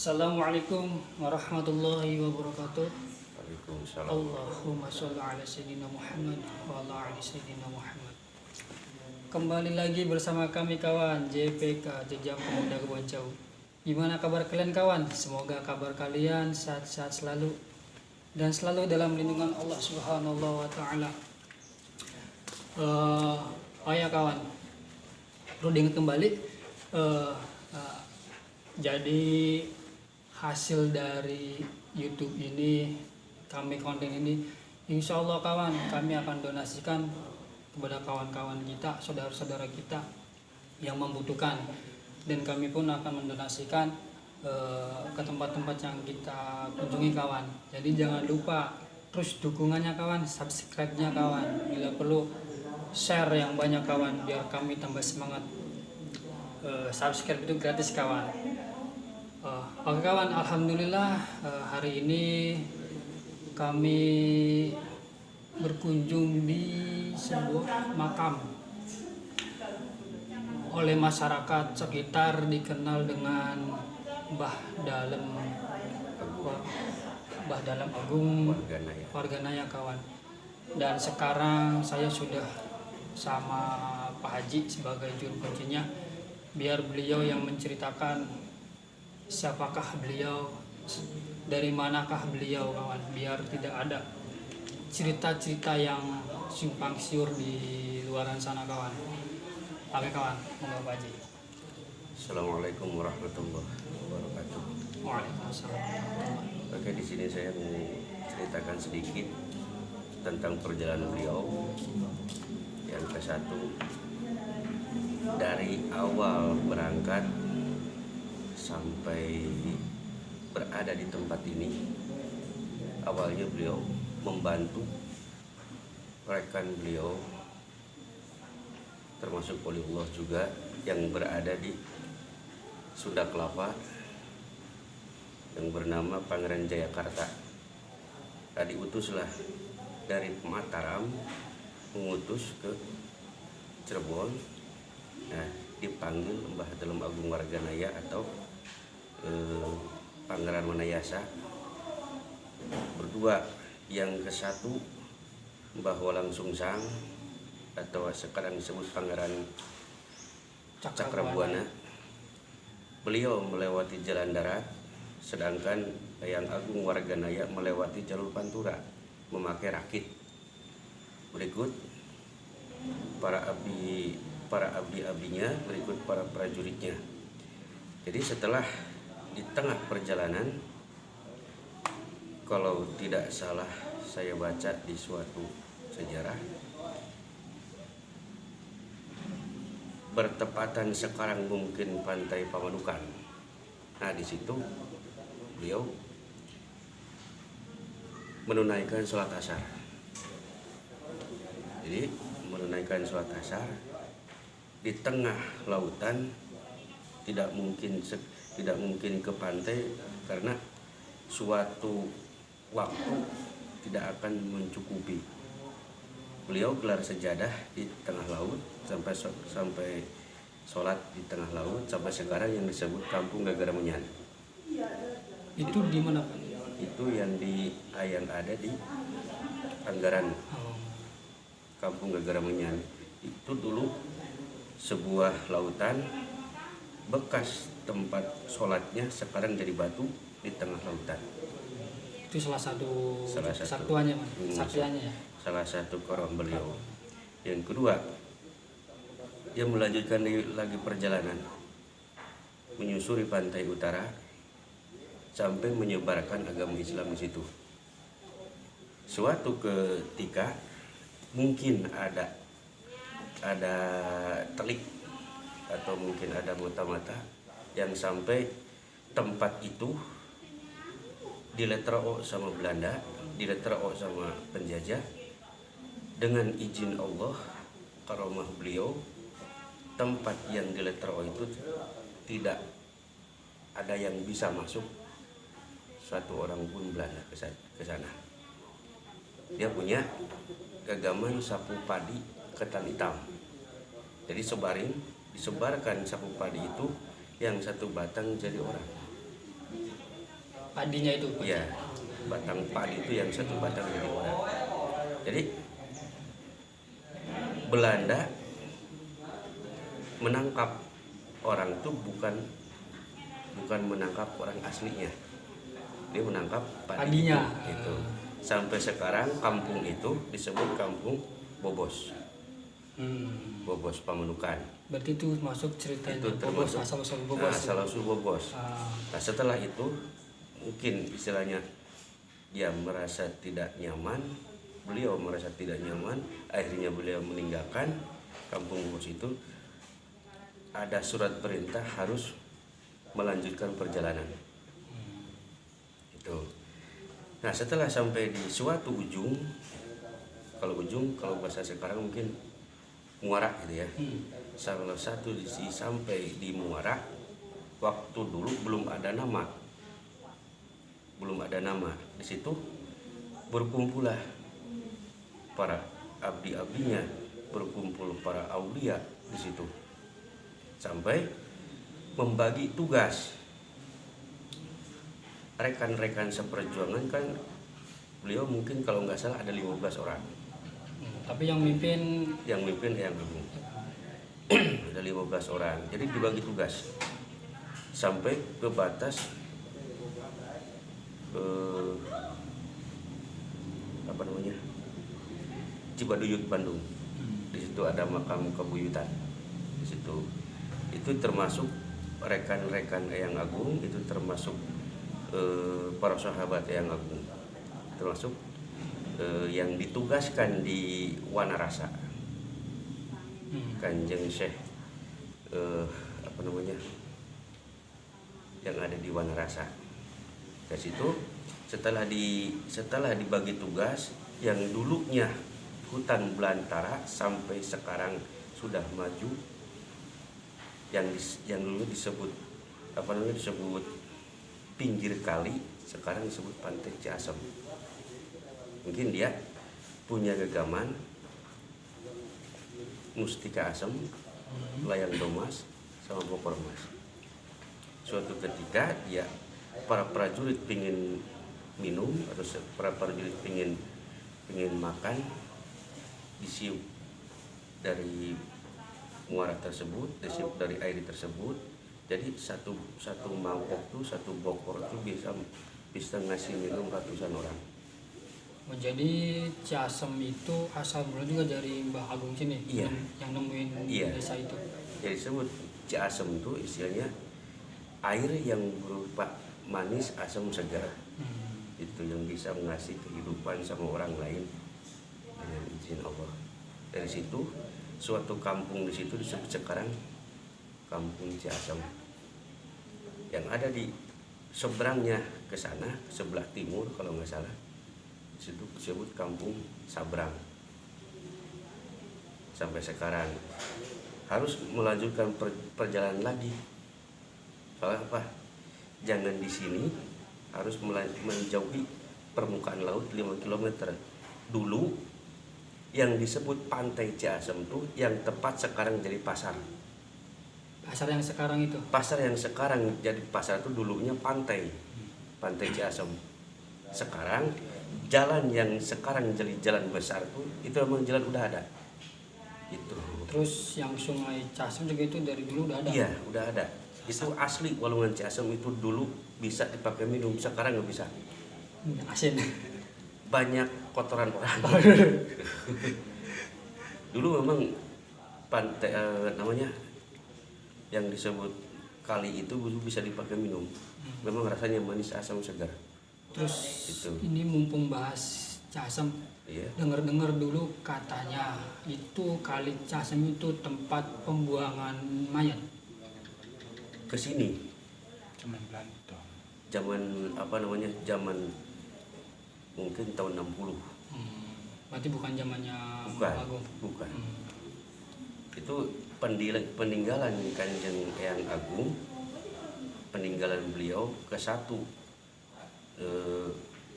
Assalamualaikum warahmatullahi wabarakatuh. Waalaikumsalam. Allahumma sholli ala sayyidina Muhammad wa ala ali sayyidina Muhammad. Kembali lagi bersama kami kawan JPK Jejak Pemuda Kebon Jauh. Gimana kabar kalian kawan? Semoga kabar kalian sehat-sehat selalu dan selalu dalam lindungan Allah Subhanahu wa taala. Oh ya kawan, perlu diingat kembali jadi hasil dari YouTube ini, kami konten ini, insya Allah kawan, kami akan donasikan kepada kawan-kawan kita, saudara-saudara kita yang membutuhkan, dan kami pun akan mendonasikan ke tempat-tempat yang kita kunjungi kawan. Jadi jangan lupa terus dukungannya kawan, subscribe-nya kawan, bila perlu share yang banyak kawan, biar kami tambah semangat. Subscribe itu gratis kawan. Oke kawan, alhamdulillah hari ini kami berkunjung di sebuah makam oleh masyarakat sekitar dikenal dengan Mbah Dalem Agung Warganaya kawan. Dan sekarang saya sudah sama Pak Haji sebagai juru kuncinya, biar beliau yang menceritakan siapakah beliau, dari manakah beliau kawan, biar tidak ada cerita-cerita yang simpang siur di luaran sana kawan. Oke kawan, monggo Pak Haji. Assalamualaikum warahmatullahi wabarakatuh. Waalaikumsalam. Oke, di sini saya mau ceritakan sedikit tentang perjalanan beliau. Yang ke satu, dari awal berangkat sampai berada di tempat ini, awalnya beliau membantu rekan beliau, termasuk waliullah juga yang berada di Sunda Kelapa, yang bernama Pangeran Jayakarta. Diutuslah dari Mataram, mengutus ke Cirebon. Nah, dipanggil Mbah Dalem Agung Warganaya atau Pangeran Manayasa berdua. Yang ke satu Mbah Walang Sungsang atau sekarang disebut Pangeran Cakrabuana. Beliau melewati jalan darat, sedangkan Yang Agung Warganaya melewati jalur pantura memakai rakit. Berikut para abdi-abdinya, berikut para prajuritnya. Jadi setelah di tengah perjalanan, kalau tidak salah saya baca di suatu sejarah, bertepatan sekarang mungkin pantai Pamanukan. Nah, di situ beliau menunaikan sholat asar. Jadi menunaikan sholat asar di tengah lautan, tidak mungkin ke pantai karena suatu waktu tidak akan mencukupi. Beliau gelar sejadah di tengah laut sampai sholat di tengah laut, sampai sekarang yang disebut Kampung Gagaramunyan. Itu di mana Pak? Itu yang ada di Anggaran, Kampung Gagaramunyan. Itu dulu sebuah lautan, bekas tempat sholatnya sekarang jadi batu di tengah lautan. Itu salah satu kesaktiannya ya. Salah satu koron beliau. Yang kedua, dia melanjutkan lagi perjalanan menyusuri pantai utara sampai menyebarkan agama Islam di situ. Suatu ketika mungkin ada telik atau mungkin ada mata-mata yang sampai tempat itu diletrao sama Belanda, diletrao sama penjajah. Dengan izin Allah, karomah beliau, tempat yang diletrao itu tidak ada yang bisa masuk satu orang pun Belanda ke sana. Dia punya gagaman sapu padi ketan hitam. Jadi disebarkan sapu padi itu, yang satu batang jadi orang. padinya itu. Ya, batang padi itu yang satu batang jadi orang. Jadi Belanda menangkap orang itu bukan menangkap orang aslinya, dia menangkap Padinya. itu. Sampai sekarang kampung itu disebut kampung Bobos. Bobos Pamenukan. Berarti itu masuk ceritanya Itu Bobos, termasuk asal-usul Bobos. asal-usul Bobos. Ah, Nah, setelah itu mungkin istilahnya dia merasa tidak nyaman, beliau merasa tidak nyaman, akhirnya beliau meninggalkan kampung Bobos itu. Ada surat perintah harus melanjutkan perjalanan. Itu. Nah, setelah sampai di suatu ujung, kalau bahasa sekarang mungkin Muara gitu ya. Salah satu sampai di Muara, waktu dulu belum ada nama. Di situ berkumpullah para abdi-abdinya, berkumpul para aulia di situ. Sampai membagi tugas. Rekan-rekan seperjuangan kan beliau mungkin kalau nggak salah ada 15 orang. tapi yang mimpin Yang mimpin yang agung. Ada 15 orang. Jadi dibagi tugas. Sampai ke batas Cibaduyut, Bandung. Di situ ada makam kebuyutan. Di situ. Itu termasuk rekan-rekan Eyang Agung, itu termasuk para sahabat Eyang Agung, termasuk yang ditugaskan di Wanarasa. Kanjeng Syekh yang ada di Wanarasa. Dari situ setelah dibagi tugas, yang dulunya hutan belantara sampai sekarang sudah maju, yang dulu disebut pinggir kali, sekarang disebut Pantai Ciasem. Mungkin dia punya gegaman Mustika Asem, Layang Domas, sama Bokor Mas. Suatu ketika para prajurit pingin minum atau para prajurit pingin makan, disiup dari muara tersebut, disiup dari air tersebut. Jadi satu mangkok tuh, satu bokor itu bisa ngasih minum ratusan orang. Jadi Ciasem itu asal mula juga dari Mbah Agung sini. Iya. Yang nemuin desa itu. Jadi disebut Ciasem itu istilahnya air yang berupa manis, asam, segar. Itu yang bisa mengasih kehidupan sama orang lain dengan izin Allah. Dari situ suatu kampung di situ disebut sekarang Kampung Ciasem. Yang ada di seberangnya ke sana, sebelah timur kalau nggak salah, situ disebut Kampung Sabrang. Sampai sekarang harus melanjutkan perjalanan lagi. Soalnya apa? Jangan di sini, harus menjauhi permukaan laut 5 km. Dulu yang disebut Pantai Ciasem itu yang tepat sekarang jadi pasar. Pasar yang sekarang itu. Pasar yang sekarang jadi pasar itu dulunya pantai Ciasem. Sekarang jalan yang sekarang jadi jalan besar itu memang jalan udah ada. Itu. Terus yang Sungai Ciasem juga itu dari dulu udah ada. Iya, udah ada. Itu asli Walungan Ciasem itu dulu bisa dipakai minum, sekarang nggak bisa. Asin. Banyak kotoran orang. Dulu memang pantai namanya yang disebut kali itu bisa dipakai minum. Memang rasanya manis, asam, segar. Terus Itu. ini mumpung bahas Ciasem, Iya. dengar-dengar dulu katanya itu kali Ciasem itu tempat pembuangan mayat. Ke sini Zaman Belanda. zaman mungkin tahun 60. Berarti bukan zamannya Bukan. Mbah Agung. Bukan. Itu peninggalan Kanjeng Eyang Agung, peninggalan beliau ke satu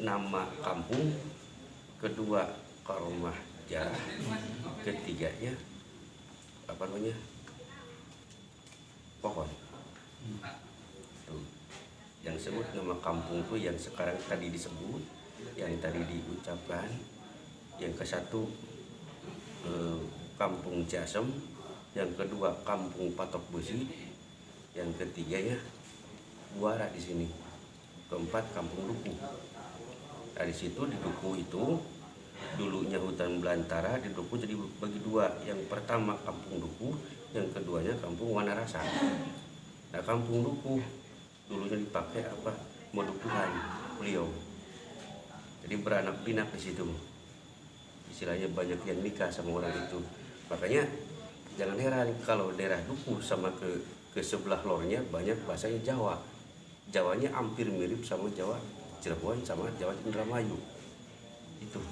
nama kampung, kedua karomah jarah, ketiganya pohon. Tuh. yang sebut nama kampung tuh yang sekarang tadi disebut, yang tadi diucapkan. Yang ke satu Kampung Ciasem, yang kedua Kampung Patok Besi, yang ketiganya Buara di sini, keempat Kampung Duku. Nah, di situ di Duku itu dulunya hutan belantara, di Duku jadi bagi dua. Yang pertama Kampung Duku, yang keduanya Kampung Wanarasa. Nah, Kampung Duku dulunya dipakai apa? Modukuhan beliau. Jadi beranak pinak di situ. Istilahnya banyak yang nikah sama orang itu. Makanya jangan heran kalau daerah Duku sama ke sebelah lornya banyak bahasanya Jawa. Jawanya hampir mirip sama Jawa Cirebon sama Jawa Indramayu. Itu.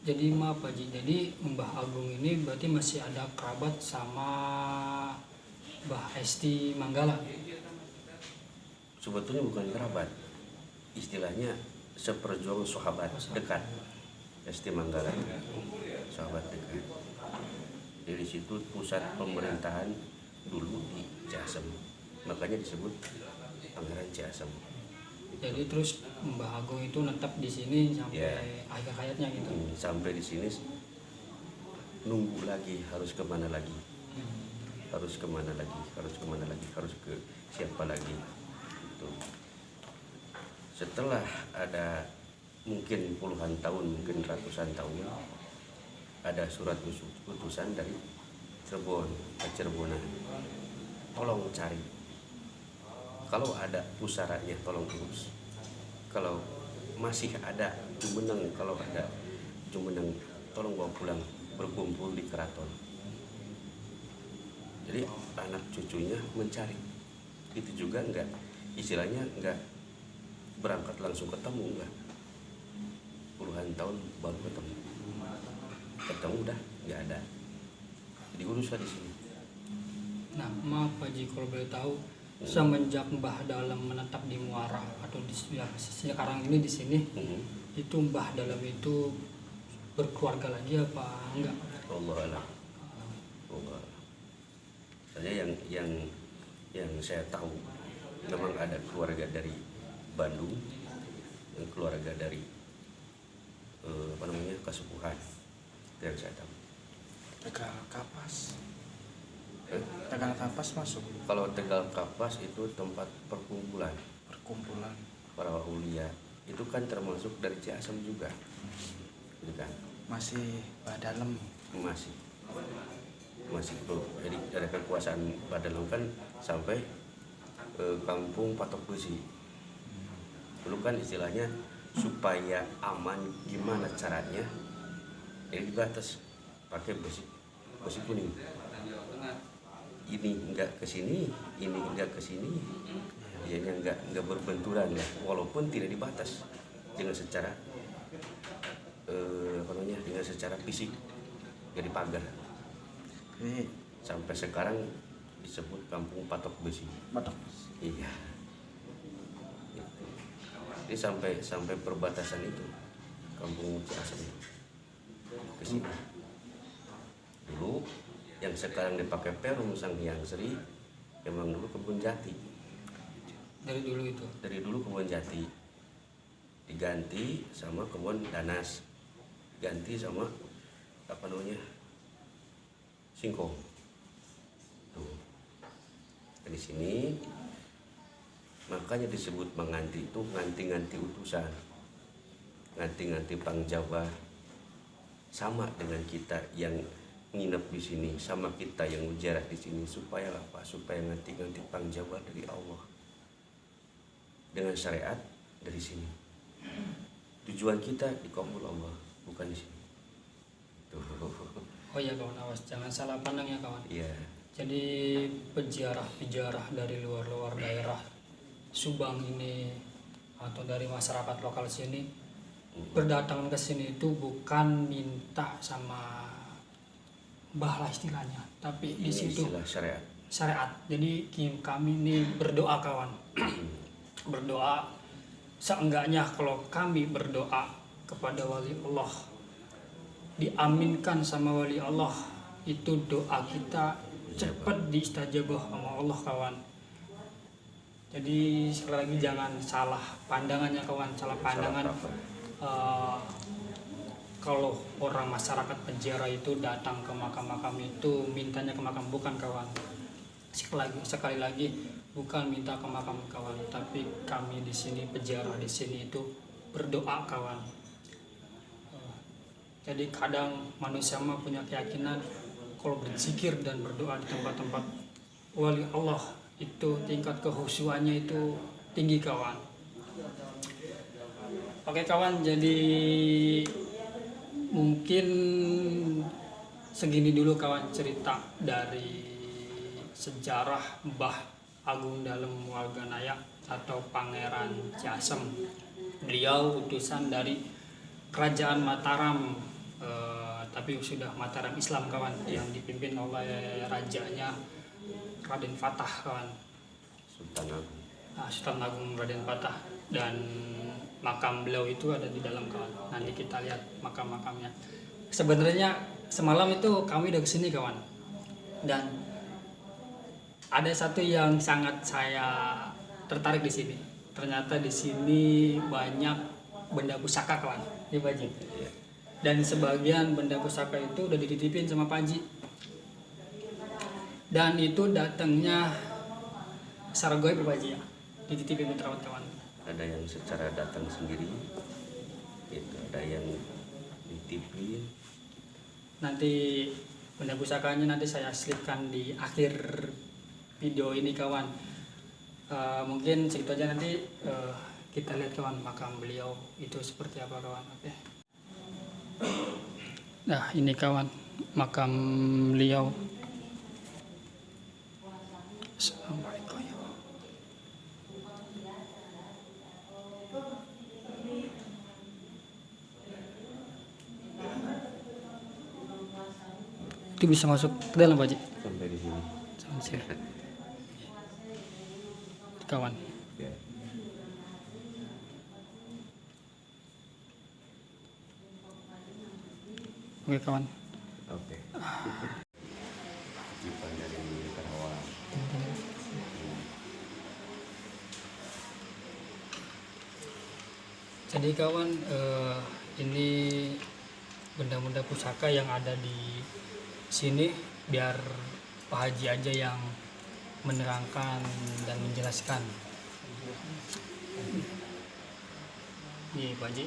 Jadi maaf Pak Ji, jadi Mbah Agung ini berarti masih ada kerabat sama Mbah Esti Manggala. Sebetulnya bukan kerabat. Istilahnya seperjuangan sahabat dekat. Esti Manggala, sahabat dekat. Jadi di situ pusat pemerintahan dulu di Ciasem, makanya disebut Pangeran Ciasem. Jadi terus Mbah Agung itu netap di sini sampai akhir hayatnya gitu. Sampai di sini nunggu lagi harus kemana lagi, harus kemana lagi, harus kemana lagi, harus ke siapa lagi. Tuh. Setelah ada mungkin puluhan tahun, mungkin ratusan tahun, ada surat utusan dari Cirebon ke Cirebonan, tolong cari, kalau ada pusaranya tolong urus, kalau masih ada Jumeneng, kalau ada Jumeneng tolong bawa pulang, berkumpul di keraton. Jadi anak cucunya mencari, itu juga enggak, istilahnya enggak berangkat langsung ketemu, enggak, puluhan tahun baru ketemu udah nggak ada, jadi uruslah di sini. Nah maaf Pak Ji, kalau boleh tahu semenjak Mbah Dalam menetap di Muara atau di sekarang ini di sini, itu Mbah Dalam itu berkeluarga lagi apa enggak? Allah alam. Saja yang saya tahu memang ada keluarga dari Bandung, keluarga dari Kasupuhan, yang saya tahu. Tegal Kapas. Tegal Kapas masuk. Kalau Tegal Kapas itu tempat perkumpulan para ulia, itu kan termasuk dari Ciasem juga, gitu kan? Masih Badalem. Masih bro. Jadi dari kekuasaan Badalem kan sampai ke Kampung Patok Besi. Dulu kan istilahnya supaya aman, gimana caranya? Jadi dibatas pakai besi kuning. Ini enggak ke sini, ini enggak ke sini. Dianya enggak berbenturan lah, walaupun tidak dibatas dengan secara dengan secara fisik, jadi pagar. Ini Sampai sekarang disebut Kampung Patok Besi. Patok. Iya. Jadi sampai perbatasan itu Kampung Ciasem ke sini. Dulu yang sekarang dipakai Perum Sang Hyang Sri memang dulu kebun jati. Dari dulu itu. Dari dulu kebun jati diganti sama kebun danas, ganti sama singkong. Tuh. Dari sini makanya disebut menganti itu nganti-nganti utusan, nganti-nganti pangjawa, sama dengan kita yang nginep di sini, sama kita yang ujarah di sini, supaya apa? Supaya nganti-nganti pangjawa dari Allah dengan syariat dari sini. Tujuan kita dikabul Allah, bukan di sini. Tuh. Oh ya kawan, awas jangan salah pandang ya kawan. Iya. Jadi peziarah dari luar daerah Subang ini atau dari masyarakat lokal sini berdatangan ke sini itu bukan minta sama Mbah lah istilahnya, tapi di situ istilah syariat. Jadi kami ini berdoa kawan, berdoa seenggaknya kalau kami berdoa kepada wali Allah diaminkan sama wali Allah, itu doa kita cepat diistajabah sama Allah kawan. Jadi sekali lagi jangan salah pandangannya kawan, salah pandangan. Kalau orang masyarakat penjara itu datang ke makam-makam itu mintanya ke makam, bukan kawan. Sekali lagi bukan minta ke makam kawan, tapi kami di sini penjara di sini itu berdoa kawan. Jadi kadang manusia mah punya keyakinan kalau berzikir dan berdoa di tempat-tempat wali Allah itu tingkat kehusuannya itu tinggi kawan. Oke kawan, jadi mungkin segini dulu kawan cerita dari sejarah Mbah Agung Dalem Walganaya atau Pangeran Jasem. Beliau utusan dari Kerajaan Mataram, tapi sudah Mataram Islam kawan, yang dipimpin oleh rajanya Raden Fatah kawan. Sultan Agung Raden Fatah, dan makam beliau itu ada di dalam kawan. Nanti kita lihat makam-makamnya. Sebenarnya semalam itu kami udah kesini kawan, dan ada satu yang sangat saya tertarik di sini. Ternyata di sini banyak benda pusaka kawan, ya Pak Haji. Dan sebagian benda pusaka itu udah dititipin sama Pak Haji. Dan itu datangnya secara goib Pak Haji ya, dititipin terawat kawan. Ada yang secara datang sendiri, itu ada yang dititipin. Nanti benda pusakanya nanti saya selipkan di akhir video ini kawan. Mungkin segitu aja, nanti kita lihat kawan makam beliau itu seperti apa kawan. Oke. Nah ini kawan makam beliau. Assalamualaikum. Itu bisa masuk ke dalam Pak Haji? Sampai di sini. Sampai sini. Kawan. Ya. Oke kawan. Oke. Jipan dari Karawang. Jadi kawan, ini benda-benda pusaka yang ada di sini biar Pak Haji aja yang menerangkan dan menjelaskan. Nih Pak Haji.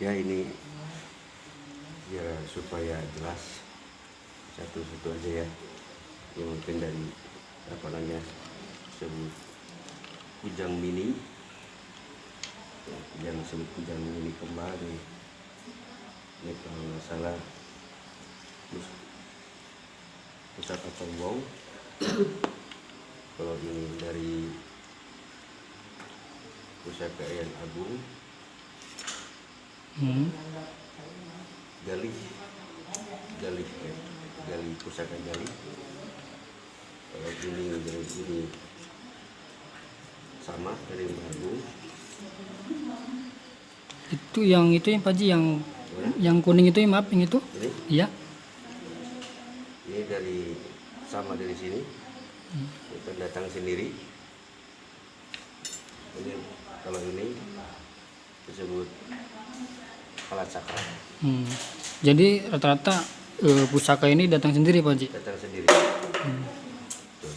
Ya ini biar supaya jelas satu-satu aja ya. Yang mungkin dari apa namanya sebut kujang mini, yang disebut kujang mini kembali. Ini kalau nggak salah pusaka tombong. Kalau ini dari pusaka yang agung, gali pusaka gali. Kalau ini dari sini sama dari agung. Itu yang Pak Haji yang kuning itu, maaf yang itu? Ini? Iya. Ini dari sama dari sini. Itu datang sendiri. Ini kalau ini disebut alat sakral. Jadi rata-rata pusaka ini datang sendiri Pak Haji? Datang sendiri. Tuh.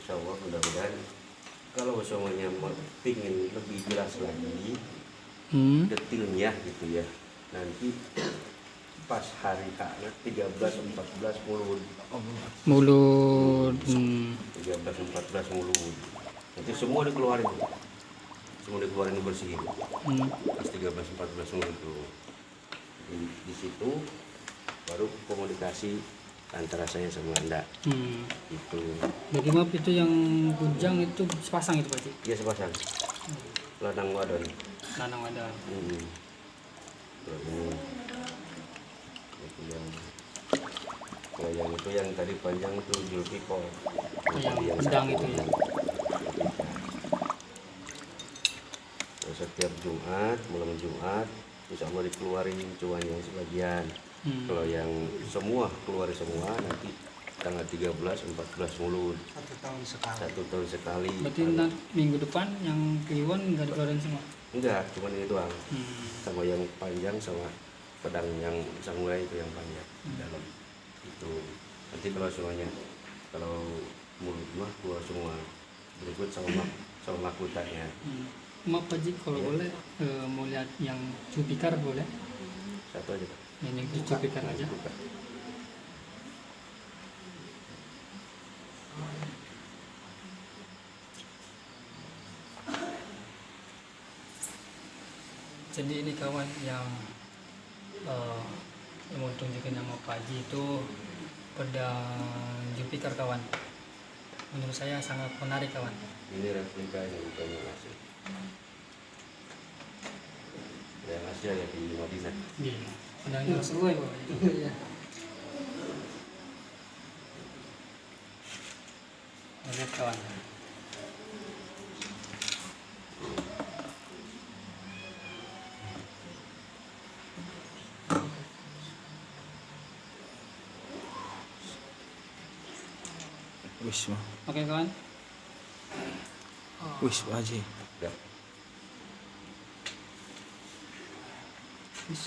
Insya Allah mudah-mudahan kalau semuanya ingin lebih jelas lagi detailnya gitu ya, nanti pas hari H-nya 13, 14 mulut 13, 14 mulut nanti semua dikeluarin bersih pas 13, 14 mulut itu di situ baru komunikasi antara saya sama Anda. Itu jadi maaf, itu yang bujang itu sepasang itu Pak Haji? dia sepasang lanang wadon. Lanang ada. Kalau yang itu yang tadi panjang itu Julfikol. Yang pedang itu ya. Terus setiap Jumat, malam Jumat, insya Allah dikeluarin cuannya sebagian. Kalau yang semua keluar semua nanti tanggal 13, 14 mulut. 1 tahun sekali. 1 tahun sekali. Berarti nanti minggu depan yang kliwon nggak dikeluarin semua? Enggak, cuma ini doang. Hmm. Sama yang panjang sama pedang yang samurai itu yang panjang dalam itu. Nanti kalau semuanya, kalau mulut mah keluar semua, berikut sama mahkotanya. Maaf Pak Ji, kalau Iya. boleh mau lihat yang cupikar boleh? Satu aja Pak. Yang cupikar aja. Buka. Jadi ini kawan yang mau tunjukin nama Pak Ji itu pedang Jupiter kawan. Menurut saya sangat menarik kawan. Ini replika yang bukan yang asli. Yang asli ada di Madinah. Iya. Pedangnya Rasulullah ya Pak. Iya. Lihat kawan. Wis, Bang. Oke kawan. Wis, Pak Haji. Udah. Wis.